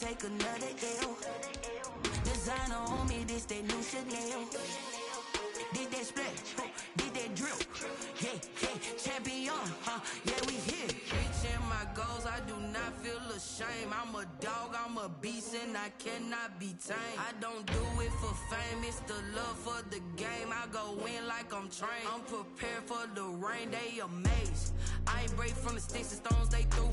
Take another L. Designer on me, this that new Chanel. Did that splash, did that drip. Yeah, yeah, champion, yeah, we here. Reaching my goals, I do not feel ashamed. I'm a dog, I'm a beast, and I cannot be tamed. I don't do it for fame, it's the love for the game. I go in like I'm trained. I'm prepared for the rain, they amazed. I ain't break from the sticks and stones they threw.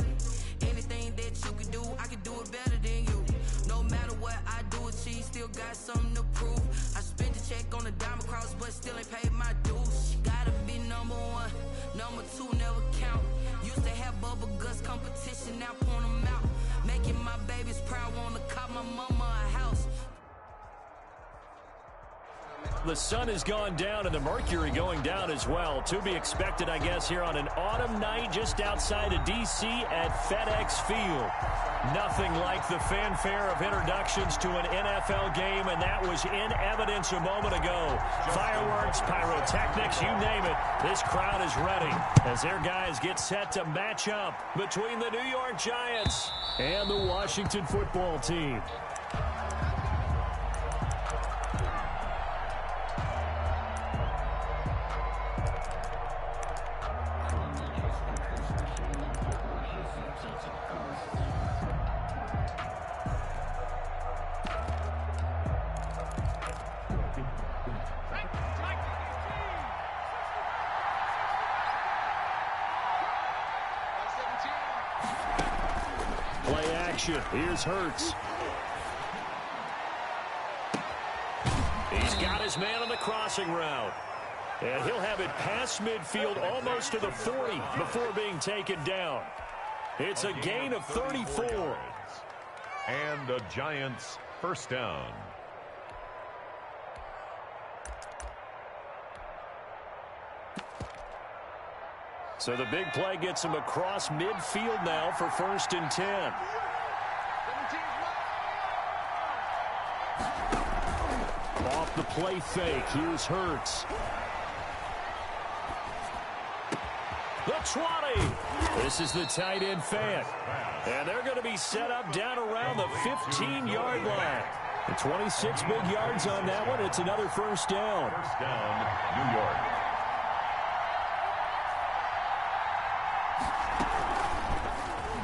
Anything that you can do, I can do it better than you. No matter what I do, achieve, still got something to prove. I spent the check on the diamond cross, but still ain't paid my dues. Gotta be number one, number two never count. Used to have bubble guts competition, now point them out. Making my babies proud, wanna cop my mama a house. The sun has gone down and the mercury going down as well. To be expected, I guess, here on an autumn night just outside of D.C. at FedEx Field. Nothing like the fanfare of introductions to an NFL game, and that was in evidence a moment ago. Fireworks, pyrotechnics, you name it. This crowd is ready as their guys get set to match up between the New York Giants and the Washington football team. Here's Hurts. He's got his man on the crossing route. And he'll have it past midfield almost to the 40 before being taken down. It's a gain of 34. And the Giants first down. So the big play gets him across midfield now for 1st and 10. Off the play fake, here's Hurts. The 20. This is the tight end fan. And they're going to be set up down around the 15-yard line. The 26 big yards on that one. It's another first down. First down, New York.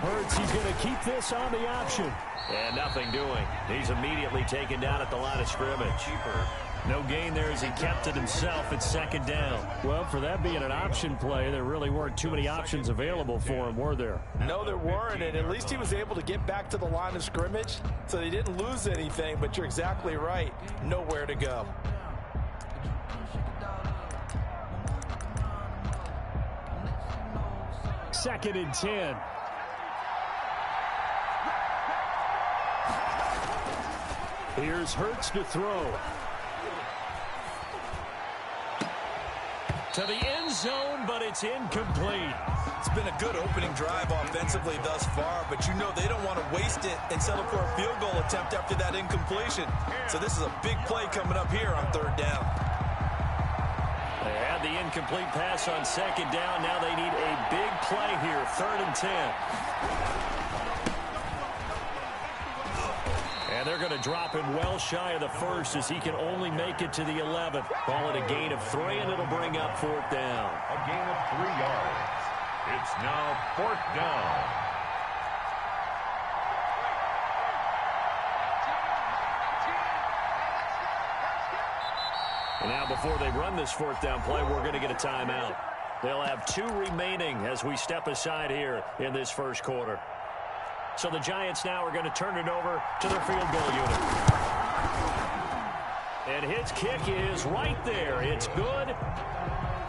Hurts, he's going to keep this on the option. And nothing doing. He's immediately taken down at the line of scrimmage. No gain there as he kept it himself at 2nd down. Well, for that being an option play, there really weren't too many options available for him, were there? No, there weren't, and at least he was able to get back to the line of scrimmage, so they didn't lose anything, but you're exactly right. Nowhere to go. Second and 10. Here's Hurts to throw. To the end zone, but it's incomplete. It's been a good opening drive offensively thus far, but you know they don't want to waste it and settle for a field goal attempt after that incompletion. So this is a big play coming up here on 3rd down. They had the incomplete pass on 2nd down. Now they need a big play here, 3rd and 10. And they're going to drop him well shy of the 1st as he can only make it to the 11th. Call it a gain of 3, and it'll bring up 4th down. A gain of 3 yards. It's now 4th down. And now before they run this 4th down play, we're going to get a timeout. They'll have 2 remaining as we step aside here in this 1st quarter. So the Giants now are going to turn it over to their field goal unit. And his kick is right there. It's good.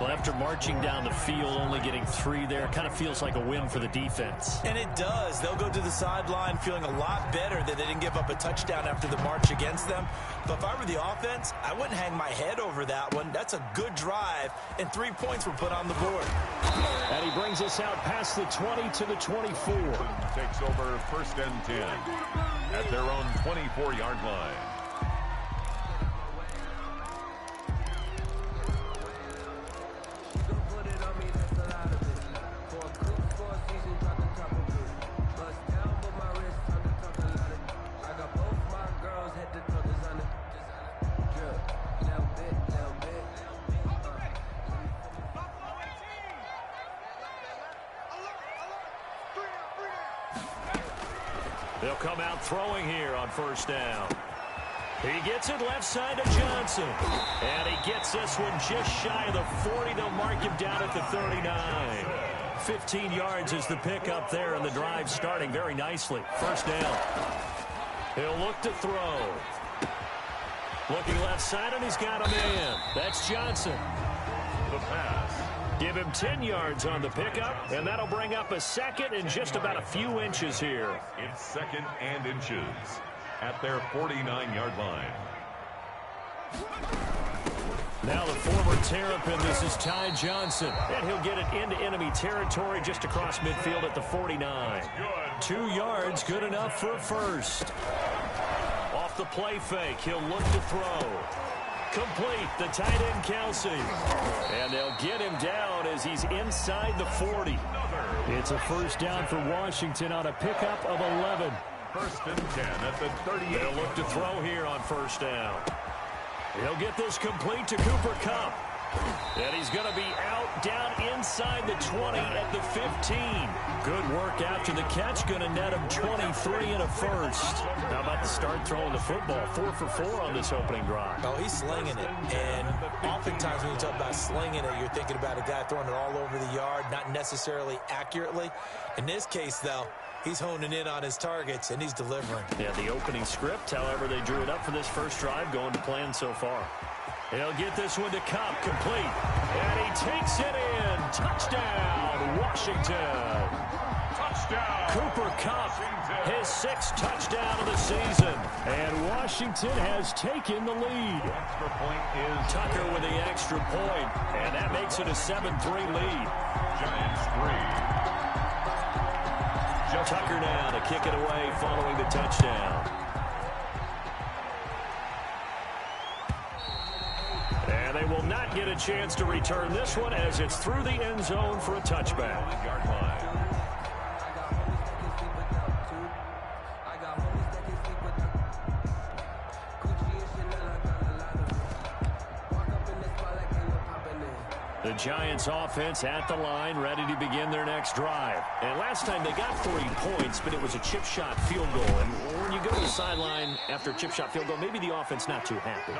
Well, after marching down the field, only getting 3 there, kind of feels like a win for the defense. And it does. They'll go to the sideline feeling a lot better that they didn't give up a touchdown after the march against them. But if I were the offense, I wouldn't hang my head over that one. That's a good drive, and 3 points were put on the board. And he brings us out past the 20 to the 24. Takes over 1st and 10 at their own 24-yard line. They'll come out throwing here on first down. He gets it left side to Johnson. And he gets this one just shy of the 40. They'll mark him down at the 39. 15 yards is the pickup there, and the drive starting very nicely. First down. He'll look to throw. Looking left side, and he's got a man. That's Johnson. The pass. Give him 10 yards on the pickup, and that'll bring up a second and just about a few inches here. It's second and inches at their 49-yard line. Now the former Terrapin, this is Ty Johnson, and he'll get it into enemy territory just across midfield at the 49. 2 yards, good enough for a first. Off the play fake, he'll look to throw. Complete, the tight end Kelsey. And they'll get him down as he's inside the 40. It's a first down for Washington on a pickup of 11. First and 10 at the 38. They'll look to throw here on first down. He'll get this complete to Cooper Kupp. And he's going to be out down inside the 20 at the 15. Good work after the catch. Going to net him 23 and a first. How about the start throwing the football? 4 for 4 on this opening drive. Oh, he's slinging it. And oftentimes when you talk about slinging it, you're thinking about a guy throwing it all over the yard, not necessarily accurately. In this case, though, he's honing in on his targets, and he's delivering. Yeah, the opening script, however, they drew it up for this first drive, going to plan so far. He'll get this one to Kupp, complete. And he takes it in. Touchdown, Washington. Touchdown. Cooper Kupp, his 6th touchdown of the season. And Washington has taken the lead. Extra point is Tucker with the extra point, and that makes it a 7-3 lead. Giants 3. Tucker now to kick it away following the touchdown. And they will not get a chance to return this one as it's through the end zone for a touchback. Yard line. The Giants offense at the line, ready to begin their next drive. And last time they got 3 points, but it was a chip shot field goal. And when you go to the sideline after a chip shot field goal, maybe the offense not too happy.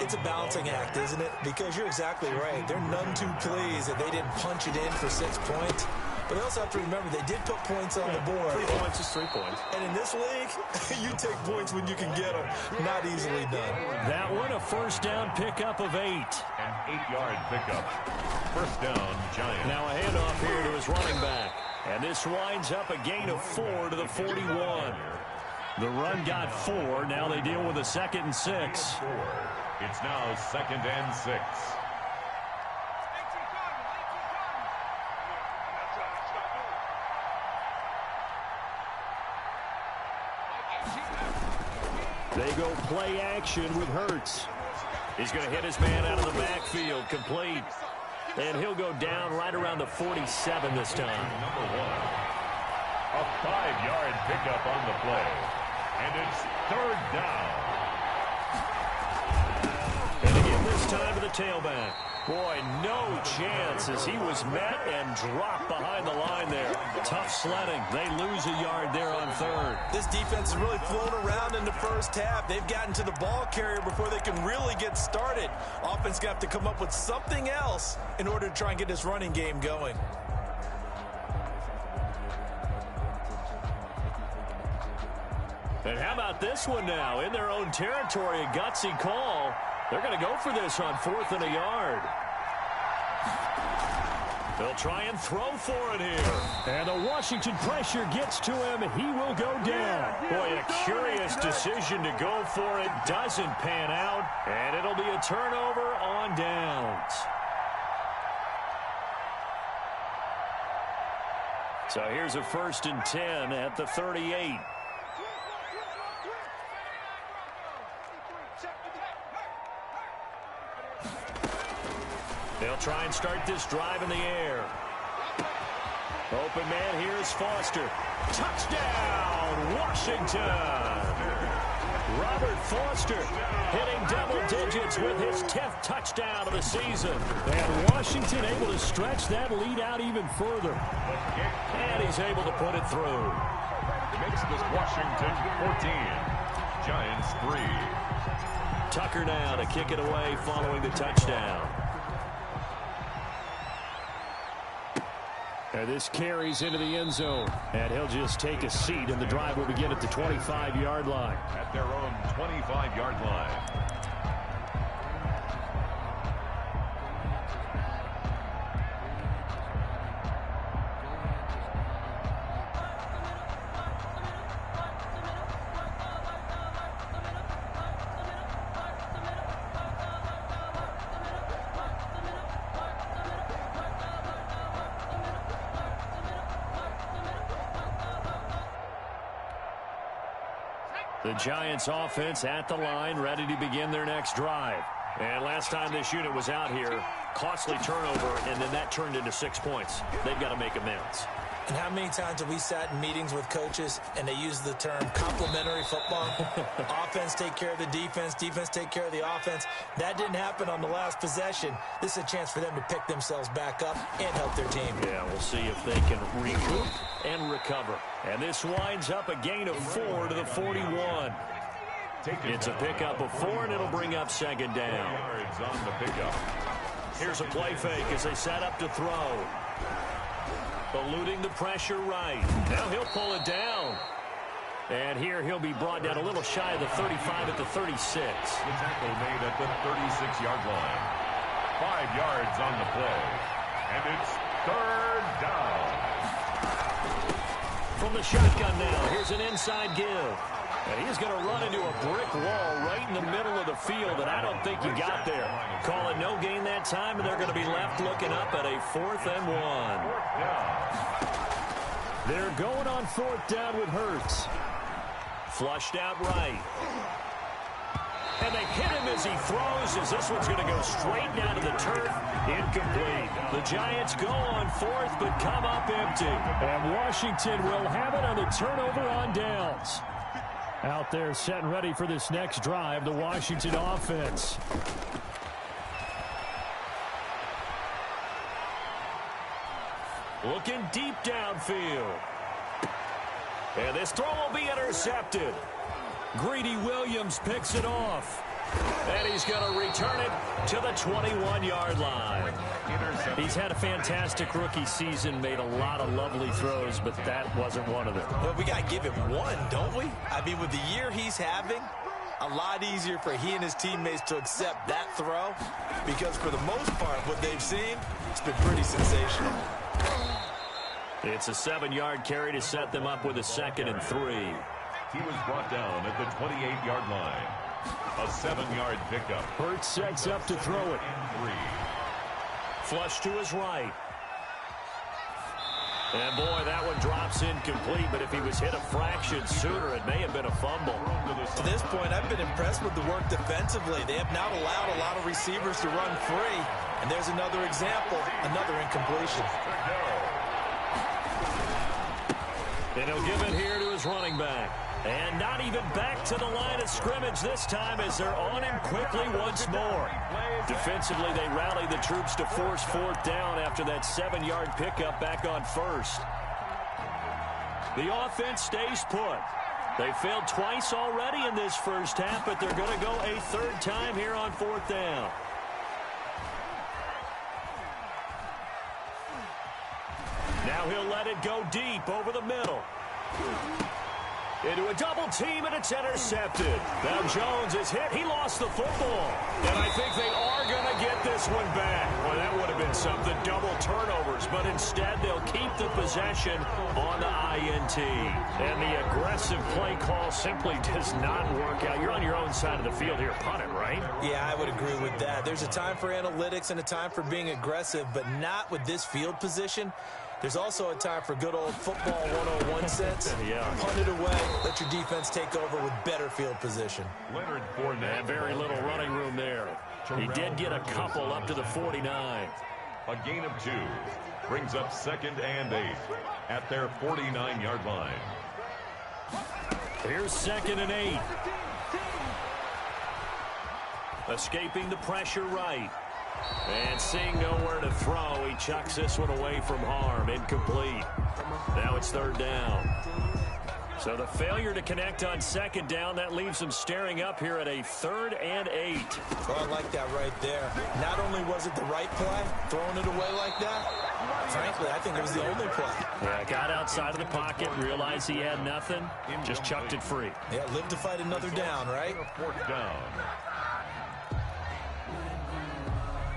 It's a balancing act, isn't it? Because you're exactly right. They're none too pleased that they didn't punch it in for 6 points. But they also have to remember they did put points on the board. 3 points is 3 points. And in this league, you take points when you can get them. Not easily done. That one a first down pickup of 8. An 8-yard pickup. First down, Giants. Now a handoff here to his running back. And this winds up a gain of 4 to the 41. The run got 4. Now they deal with a 2nd and 6. It's now 2nd and 6. They go play action with Hurts. He's going to hit his man out of the backfield, complete. And he'll go down right around the 47 this time. Number 1. A 5-yard pickup on the play. And it's 3rd down. And again this time to the tailback. Boy, no chance as he was met and dropped behind the line there. Tough sledding. They lose a yard there on 3rd. This defense has really flown around in the first half. They've gotten to the ball carrier before they can really get started. Offense got to come up with something else in order to try and get this running game going. And how about this one now? In their own territory, a gutsy call. They're going to go for this on 4th and a yard. They'll try and throw for it here. And the Washington pressure gets to him. He will go down. Boy, a curious decision to go for it. Doesn't pan out. And it'll be a turnover on downs. So here's a 1st and 10 at the 38. They'll try and start this drive in the air. Open man, here's Foster. Touchdown, Washington! Robert Foster hitting double digits with his 10th touchdown of the season. And Washington able to stretch that lead out even further. And he's able to put it through. makes this Washington 14. Giants 3. Tucker now to kick it away following the touchdown. And this carries into the end zone. And he'll just take a seat, and the drive will begin at the 25-yard line. At their own 25-yard line. The Giants offense at the line, ready to begin their next drive. And last time this unit was out here, costly turnover, and then that turned into 6 points. They've got to make amends. And how many times have we sat in meetings with coaches and they use the term complementary football? Offense take care of the defense, defense take care of the offense. That didn't happen on the last possession. This is a chance for them to pick themselves back up and help their team. Yeah, we'll see if they can recoup and recover. And this winds up a gain of 4 to the 41. It's a pickup of 4, and it'll bring up second down. Yards on the pickup. Here's a play fake as they set up to throw. Eluding the pressure right. Now he'll pull it down. And here he'll be brought down a little shy of the 35 at the 36. The tackle made at the 36-yard line. 5 yards on the play. And it's third down. From the shotgun now, here's an inside give. And he's going to run into a brick wall right in the middle of the field, and I don't think he got there. Call it no gain that time, and they're going to be left looking up at a 4th and 1. They're going on 4th down with Hurts. Flushed out right. And they hit him as he throws, as this one's going to go straight down to the turf. Incomplete. The Giants go on 4th, but come up empty. And Washington will have it on the turnover on downs. Out there set and ready for this next drive, the Washington offense. Looking deep downfield. And this throw will be intercepted. Greedy Williams picks it off. And he's going to return it to the 21-yard line. He's had a fantastic rookie season, made a lot of lovely throws, but that wasn't one of them. Well, we got to give him one, don't we? I mean, with the year he's having, a lot easier for he and his teammates to accept that throw, because for the most part, what they've seen, it's been pretty sensational. It's a 7-yard carry to set them up with a 2nd and 3. He was brought down at the 28-yard line. A 7-yard pickup. Hurts sets up to throw it. 3. Flush to his right. And boy, that one drops incomplete, but if he was hit a fraction sooner, it may have been a fumble. To this point, I've been impressed with the work defensively. They have not allowed a lot of receivers to run free. And there's another example, another incompletion. And he'll give it here to his running back. And not even back to the line of scrimmage this time as they're on him quickly once more. Defensively, they rally the troops to force 4th down after that 7-yard pickup back on 1st. The offense stays put. They failed twice already in this first half, but they're going to go a 3rd time here on 4th down. Now he'll let it go deep over the middle. Into a double team, and it's intercepted. Now Jones is hit. He lost the football. And I think they are going to get this one back. Well, that would have been something, double turnovers. But instead, they'll keep the possession on the INT. And the aggressive play call simply does not work out. You're on your own side of the field here. Punt it, right? Yeah, I would agree with that. There's a time for analytics and a time for being aggressive, but not with this field position. There's also a time for good old football 101 sense. Yeah. Punt it away. Let your defense take over with better field position. Leonard Fournette. And very little running room there. He did get a couple up to the 49. A gain of 2. Brings up 2nd and 8 at their 49-yard line. Here's 2nd and 8. Escaping the pressure right. And seeing nowhere to throw, he chucks this one away from harm. Incomplete. Now it's 3rd down. So the failure to connect on second down, that leaves them staring up here at a 3rd and 8. Well, I like that right there. Not only was it the right play, throwing it away like that, frankly, I think it was the only play. Yeah, got outside of the pocket, realized he had nothing, just chucked it free. Yeah, live to fight another down, right? 4th down.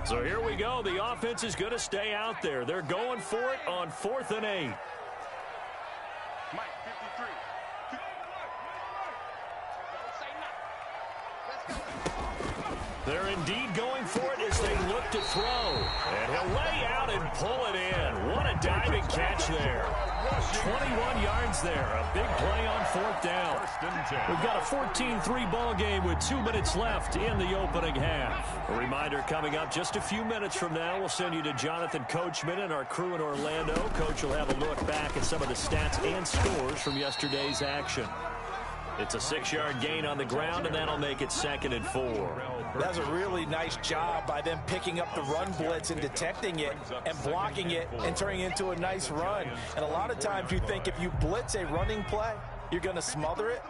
So here we go. The offense is going to stay out there. They're going for it on 4th and 8. They're indeed going for it as they look to throw. And he'll lay out and pull it in. What a diving catch there. 21 yards there. A big play on 4th down. We've got a 14-3 ball game with 2 minutes left in the opening half. A reminder coming up just a few minutes from now. We'll send you to Jonathan Coachman and our crew in Orlando. Coach will have a look back at some of the stats and scores from yesterday's action. It's a 6-yard gain on the ground, and that'll make it 2nd and 4. That's a really nice job by them picking up the run blitz and detecting it and blocking it and turning it into a nice run. And a lot of times you think if you blitz a running play, you're going to smother it.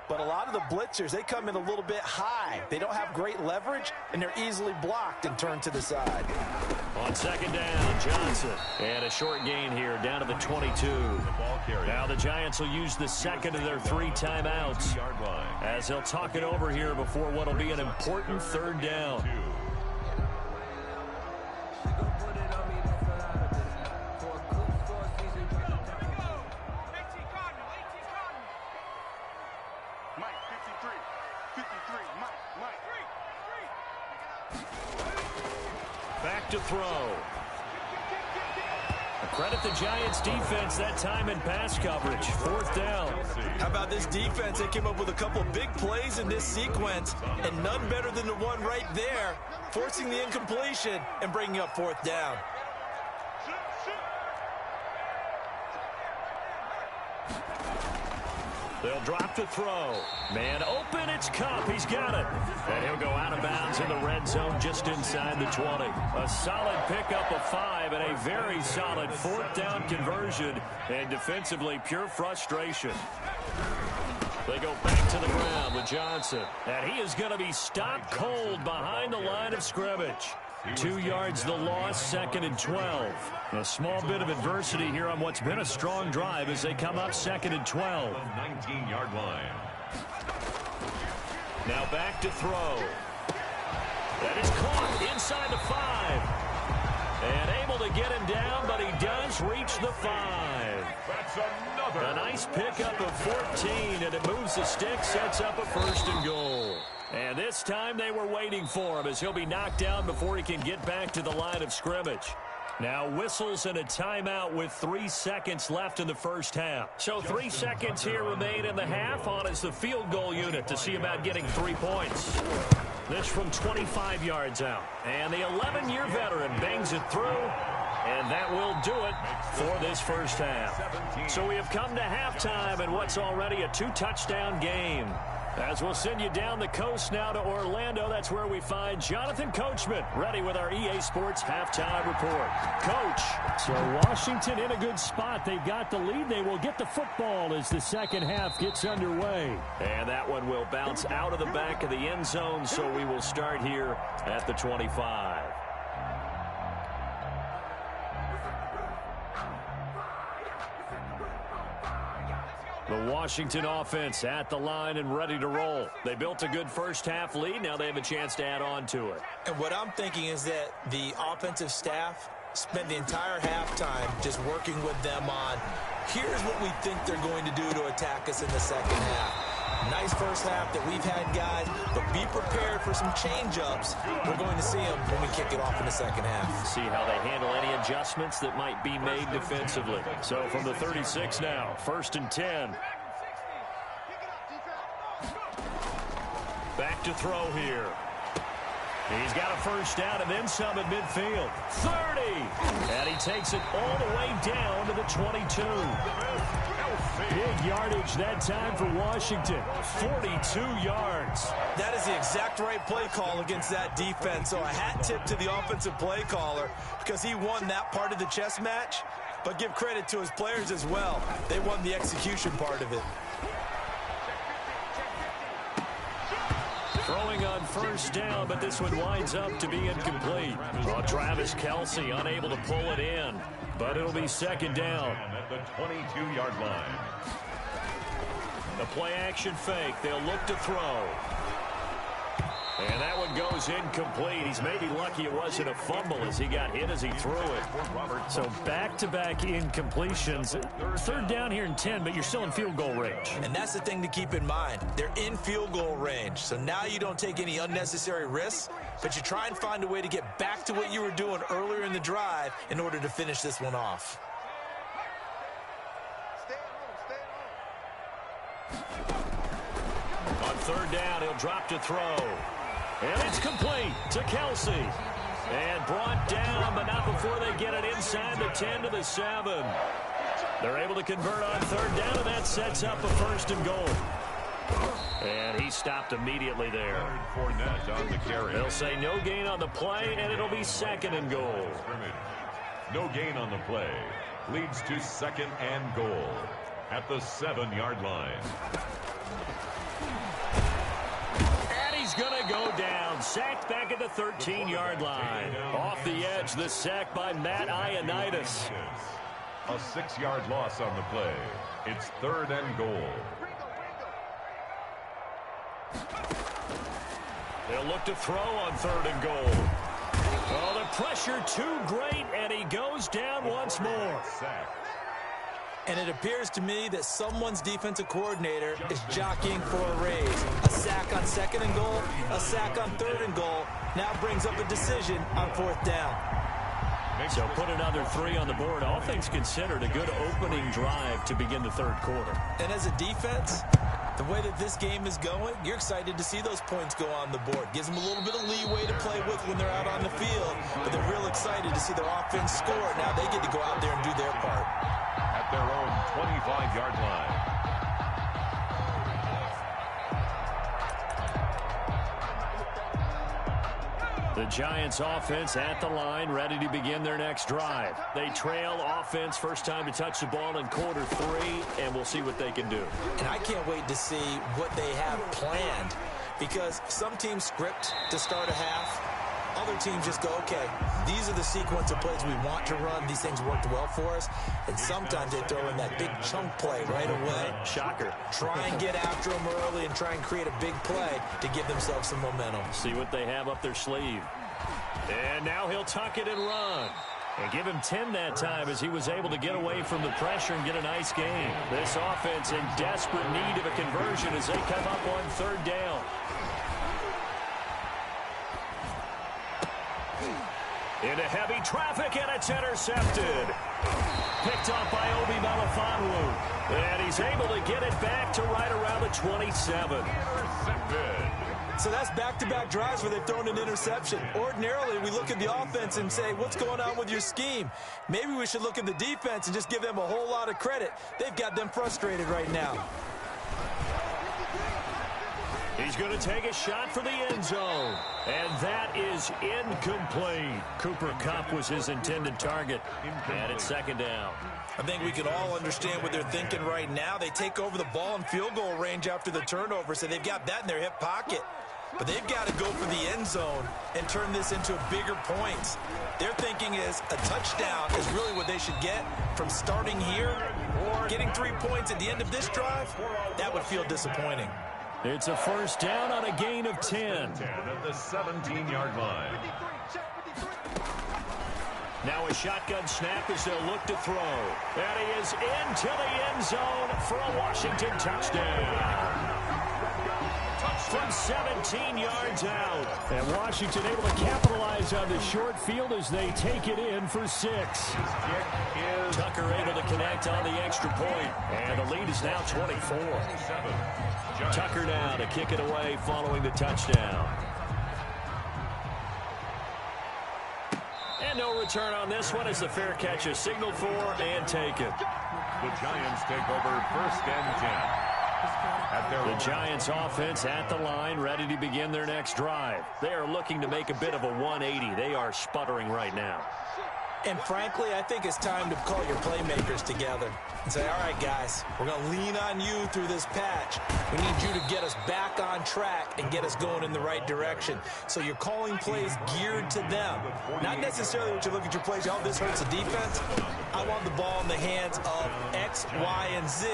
But a lot of the blitzers, they come in a little bit high. They don't have great leverage, and they're easily blocked and turned to the side. On 2nd down, Johnson. And a short gain here, down to the 22. Now the Giants will use the second of their 3 timeouts as they'll talk it over here before what will be an important 3rd down. Back to throw. Credit the Giants defense that time in pass coverage. 4th down. How about this defense? They came up with a couple of big plays in this sequence, and none better than the one right there, forcing the incompletion and bringing up 4th down. They'll drop to throw. Man open, it's Kupp. He's got it. And he'll go out of bounds in the red zone just inside the 20. A solid pickup of 5 and a very solid 4th down conversion. And defensively, pure frustration. They go back to the ground with Johnson. And he is going to be stopped cold behind the line of scrimmage. 2 yards the loss, 2nd and 12. A small bit of adversity here on what's been a strong drive as they come up 2nd and 12. 19-yard line. Now back to throw. That is caught inside the 5. And able to get him down, but he does reach the 5. That's another. A nice pickup of 14, and it moves the stick, sets up a 1st and goal. And this time they were waiting for him as he'll be knocked down before he can get back to the line of scrimmage. Now whistles and a timeout with 3 seconds left in the first half. So 3 seconds here remain in the half. On is the field goal unit to see about getting 3 points. This from 25 yards out. And the 11-year veteran bangs it through. And that will do it for this first half. So we have come to halftime in what's already a 2-touchdown game. As we'll send you down the coast now to Orlando, that's where we find Jonathan Coachman, ready with our EA Sports Halftime Report. Coach. So Washington in a good spot. They've got the lead. They will get the football as the second half gets underway. And that one will bounce out of the back of the end zone, so we will start here at the 25. The Washington offense at the line and ready to roll. They built a good first half lead. Now they have a chance to add on to it. And what I'm thinking is that the offensive staff spent the entire halftime just working with them on, here's what we think they're going to do to attack us in the second half. Nice first half that we've had, guys, but be prepared for some change-ups. We're going to see them when we kick it off in the second half. See how they handle any adjustments that might be made defensively. So from the 36 now, 1st and 10. Back to throw here. He's got a first down and then some at midfield. 30! And he takes it all the way down to the 22. Big yardage that time for Washington. 42 yards. That is the exact right play call against that defense. So a hat tip to the offensive play caller because he won that part of the chess match. But give credit to his players as well. They won the execution part of it. Throwing on first down, but this one winds up to be incomplete. Oh, Travis Kelce unable to pull it in, but it'll be second down. At the 22-yard line. The play-action fake. They'll look to throw. And that one goes incomplete. He's maybe lucky it wasn't a fumble as he got hit as he threw it. So back-to-back incompletions. Third down here in 10, but you're still in field goal range. And that's the thing to keep in mind. They're in field goal range. So now you don't take any unnecessary risks, but you try and find a way to get back to what you were doing earlier in the drive in order to finish this one off. On third down, he'll drop to throw. And it's complete to Kelce. And brought down, but not before they get it inside the 10 to the 7. They're able to convert on third down, and that sets up a first and goal. And he stopped immediately there. Fournette on the carry. They'll say no gain on the play, and it'll be second and goal. No gain on the play. Leads to second and goal at the 7-yard line. He's going to go down. Sacked back at the 13-yard line. Off the edge, the sack by Matt Ioannidis. A 6-yard loss on the play. It's third and goal. They'll look to throw on third and goal. Oh, the pressure too great, and he goes down once more. And it appears to me that someone's defensive coordinator is jockeying for a raise. A sack on second and goal, a sack on third and goal, now brings up a decision on fourth down. So put another 3 on the board. All things considered, a good opening drive to begin the third quarter. And as a defense, the way that this game is going, you're excited to see those points go on the board. Gives them a little bit of leeway to play with when they're out on the field, but they're real excited to see their offense score. Now they get to go out there and do their part. At their own 25-yard line. The Giants offense at the line, ready to begin their next drive. They trail offense, first time to touch the ball in quarter 3, and we'll see what they can do. And I can't wait to see what they have planned, because some teams script to start a half. Other teams just go, okay, these are the sequence of plays we want to run. These things worked well for us. And sometimes they throw in that big chunk play right away. Shocker. Try and get after them early and try and create a big play to give themselves some momentum. See what they have up their sleeve. And now he'll tuck it and run. And give him 10 that time as he was able to get away from the pressure and get a nice gain. This offense in desperate need of a conversion as they come up on third down. Into heavy traffic, and it's intercepted. Picked up by Obi Melifonwu. And he's able to get it back to right around the 27. Intercepted. So that's back-to-back drives where they've thrown an interception. Ordinarily, we look at the offense and say, what's going on with your scheme? Maybe we should look at the defense and just give them a whole lot of credit. They've got them frustrated right now. He's going to take a shot for the end zone. And that is incomplete. Cooper Kupp was his intended target. And it's second down. I think we can all understand what they're thinking right now. They take over the ball in field goal range after the turnover, so they've got that in their hip pocket. But they've got to go for the end zone and turn this into bigger points. Their thinking is a touchdown is really what they should get from starting here. Getting 3 points at the end of this drive, that would feel disappointing. It's a first down on a gain of 10. 10 at the 17-yard line. Now a shotgun snap as they'll look to throw. And he is into the end zone for a Washington touchdown. From 17 yards out. And Washington able to capitalize on the short field as they take it in for 6. Tucker able to connect on the extra point. And the lead is now 24. Tucker now to kick it away following the touchdown. And no return on this one as the fair catch is signaled for and taken. The Giants take over first and 10. The Giants offense at the line, ready to begin their next drive. They are looking to make a bit of a 180. They are sputtering right now. And frankly, I think it's time to call your playmakers together and say, all right, guys, we're going to lean on you through this patch. We need you to get us back on track and get us going in the right direction. So you're calling plays geared to them. Not necessarily what you look at your plays, oh, this hurts the defense. I want the ball in the hands of X, Y, and Z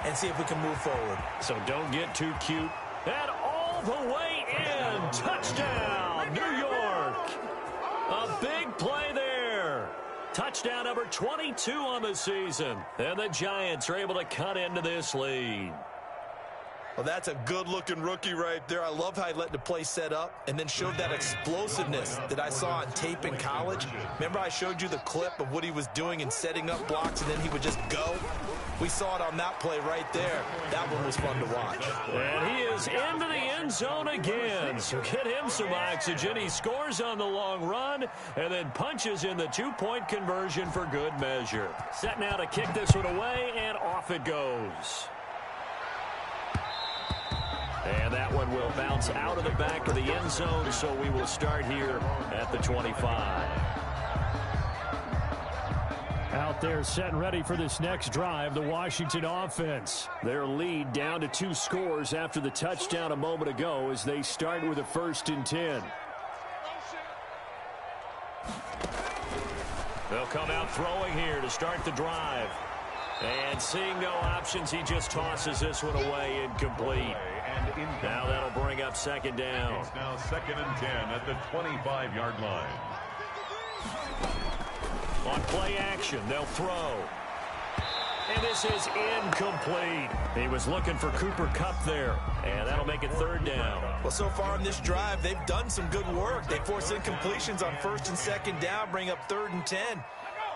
and see if we can move forward. So don't get too cute. And all the way in. Touchdown, New York. A big play there. Touchdown number 22 on the season. And the Giants are able to cut into this lead. Well, that's a good-looking rookie right there. I love how he let the play set up and then showed that explosiveness that I saw on tape in college. Remember I showed you the clip of what he was doing and setting up blocks, and then he would just go? We saw it on that play right there. That one was fun to watch. And he is into the end zone again. So get him some oxygen. He scores on the long run and then punches in the two-point conversion for good measure. Set now to kick this one away, and off it goes. And that one will bounce out of the back of the end zone, so we will start here at the 25. Out there set and ready for this next drive, the Washington offense. Their lead down to 2 scores after the touchdown a moment ago as they start with a 1st and 10. They'll come out throwing here to start the drive. And seeing no options, he just tosses this one away incomplete. Now that'll bring up 2nd down. It's now 2nd and 10 at the 25-yard line. On play action, they'll throw. And this is incomplete. He was looking for Cooper Kupp there. And that'll make it 3rd down. Well, so far in this drive, they've done some good work. They force incompletions on 1st and 2nd down, bring up 3rd and 10.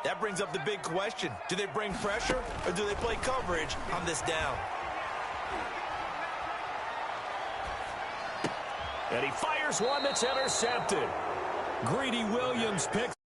That brings up the big question. Do they bring pressure or do they play coverage on this down? And he fires one that's intercepted. Greedy Williams picks